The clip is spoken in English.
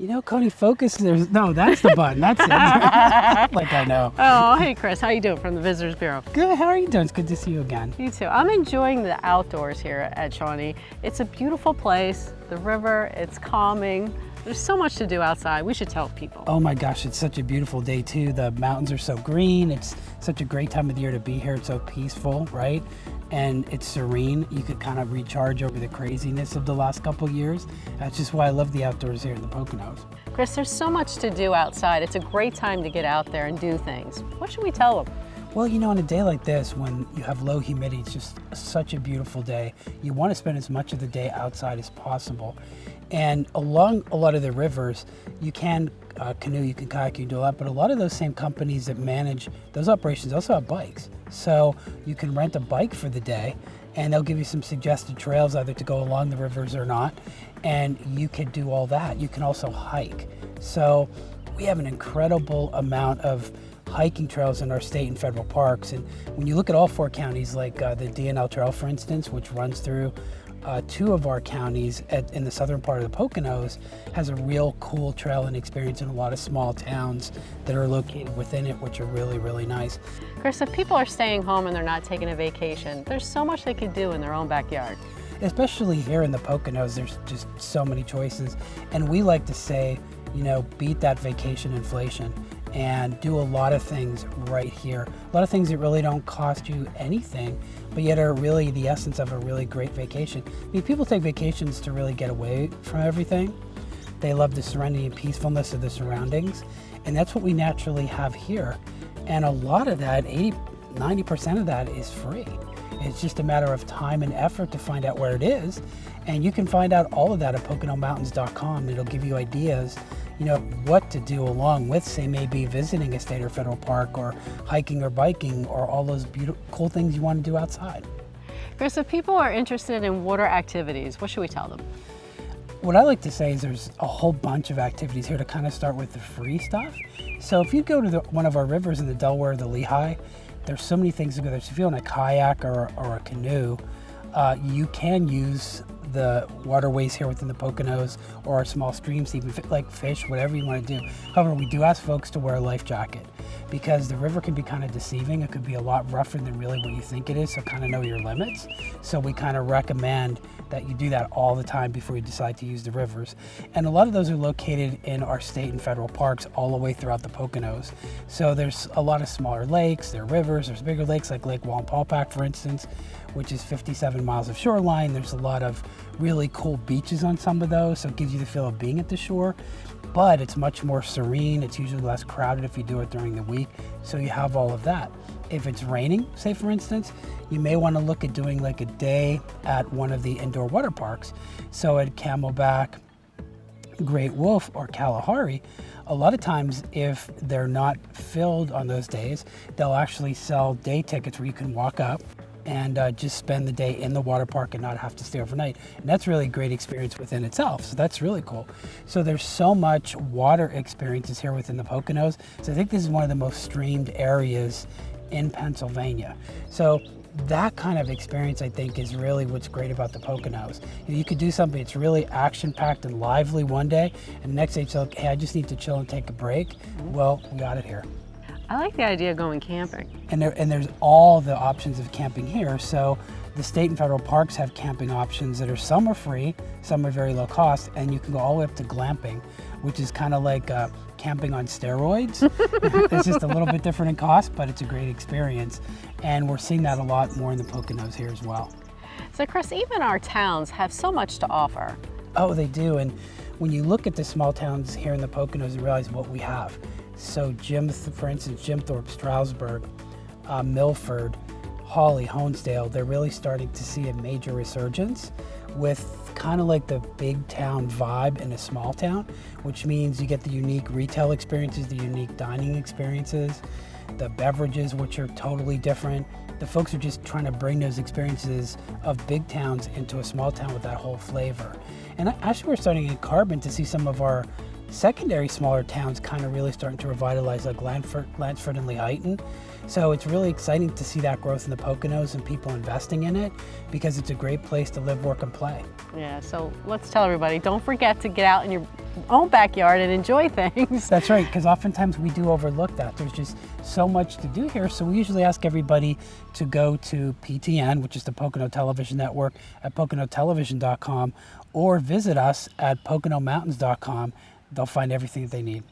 You know, Connie, focus. No, that's the button. That's it. Like I know. Oh, hey Chris, how you doing from the Visitors Bureau? Good. How are you doing? It's good to see you again. You too. I'm enjoying the outdoors here at Shawnee. It's a beautiful place. The river, it's calming. There's so much to do outside. We should tell people. Oh my gosh, it's such a beautiful day too. The mountains are so green. It's such a great time of the year to be here. It's so peaceful, right? And it's serene. You could kind of recharge over the craziness of the last couple years. That's just why I love the outdoors here in the Poconos. Chris, there's so much to do outside. It's a great time to get out there and do things. What should we tell them? Well, you know, on a day like this, when you have low humidity, it's just such a beautiful day. You want to spend as much of the day outside as possible. And along a lot of the rivers, you can canoe, you can kayak, you can do a lot, but a lot of those same companies that manage those operations also have bikes. So you can rent a bike for the day, and they'll give you some suggested trails either to go along the rivers or not, and you could do all that. You can also hike. So we have an incredible amount of hiking trails in our state and federal parks, and when you look at all 4 counties, like the DNL Trail, for instance, which runs through 2 of our counties in the southern part of the Poconos, has a real cool trail and experience in a lot of small towns that are located within it, which are really, really nice. Chris, if people are staying home and they're not taking a vacation, there's so much they could do in their own backyard. Especially here in the Poconos, there's just so many choices. And we like to say, you know, beat that vacation inflation and do a lot of things right here. A lot of things that really don't cost you anything, but yet are really the essence of a really great vacation. I mean, people take vacations to really get away from everything. They love the serenity and peacefulness of the surroundings, and that's what we naturally have here. And a lot of that, 90% of that is free. It's just a matter of time and effort to find out where it is. And you can find out all of that at PoconoMountains.com. It'll give you ideas, you know, what to do along with, say, maybe visiting a state or federal park, or hiking or biking, or all those beautiful, cool things you want to do outside. Chris, if people are interested in water activities, what should we tell them? What I like to say is there's a whole bunch of activities here to kind of start with the free stuff. So if you go to one of our rivers in the Delaware, the Lehigh, there's so many things to go there. So if you're on a kayak or a canoe, you can use the waterways here within the Poconos or our small streams, even like fish, whatever you want to do. However, we do ask folks to wear a life jacket because the river can be kind of deceiving. It could be a lot rougher than really what you think it is, so kind of know your limits. So we kind of recommend that you do that all the time before you decide to use the rivers. And a lot of those are located in our state and federal parks all the way throughout the Poconos. So there's a lot of smaller lakes, there are rivers, there's bigger lakes like Lake Wallenpaupack, for instance, which is 57 miles of shoreline. There's a lot of really cool beaches on some of those, so it gives you the feel of being at the shore, but it's much more serene. It's usually less crowded if you do it during the week, so you have all of that. If it's raining, say for instance, you may want to look at doing like a day at one of the indoor water parks. So at Camelback, Great Wolf, or Kalahari, a lot of times if they're not filled on those days, they'll actually sell day tickets where you can walk up and just spend the day in the water park and not have to stay overnight. And that's really a great experience within itself. So that's really cool. So there's so much water experiences here within the Poconos. So I think this is one of the most streamed areas in Pennsylvania. So that kind of experience, I think, is really what's great about the Poconos. You could do something that's really action-packed and lively one day, and the next day it's like, hey, I just need to chill and take a break. Well, we got it here. I like the idea of going camping. And there's all the options of camping here. So the state and federal parks have camping options that are, some are free, some are very low cost, and you can go all the way up to glamping, which is kind of like camping on steroids. It's just a little bit different in cost, but it's a great experience. And we're seeing that a lot more in the Poconos here as well. So Chris, even our towns have so much to offer. Oh, they do. And when you look at the small towns here in the Poconos, you realize what we have. So for instance, Jim Thorpe, Stroudsburg, Milford, Hawley, Honesdale, they're really starting to see a major resurgence with kind of like the big town vibe in a small town, which means you get the unique retail experiences, the unique dining experiences, the beverages, which are totally different. The folks are just trying to bring those experiences of big towns into a small town with that whole flavor. And actually we're starting in Carbon to see some of our secondary smaller towns kind of really starting to revitalize, like Lansford and Lehighton. So it's really exciting to see that growth in the Poconos and people investing in it, because it's a great place to live, work, and play. Yeah, so let's tell everybody, don't forget to get out in your own backyard and enjoy things. That's right, because oftentimes we do overlook that. There's just so much to do here. So we usually ask everybody to go to PTN, which is the Pocono Television Network, at PoconoTelevision.com, or visit us at PoconoMountains.com. They'll find everything that they need.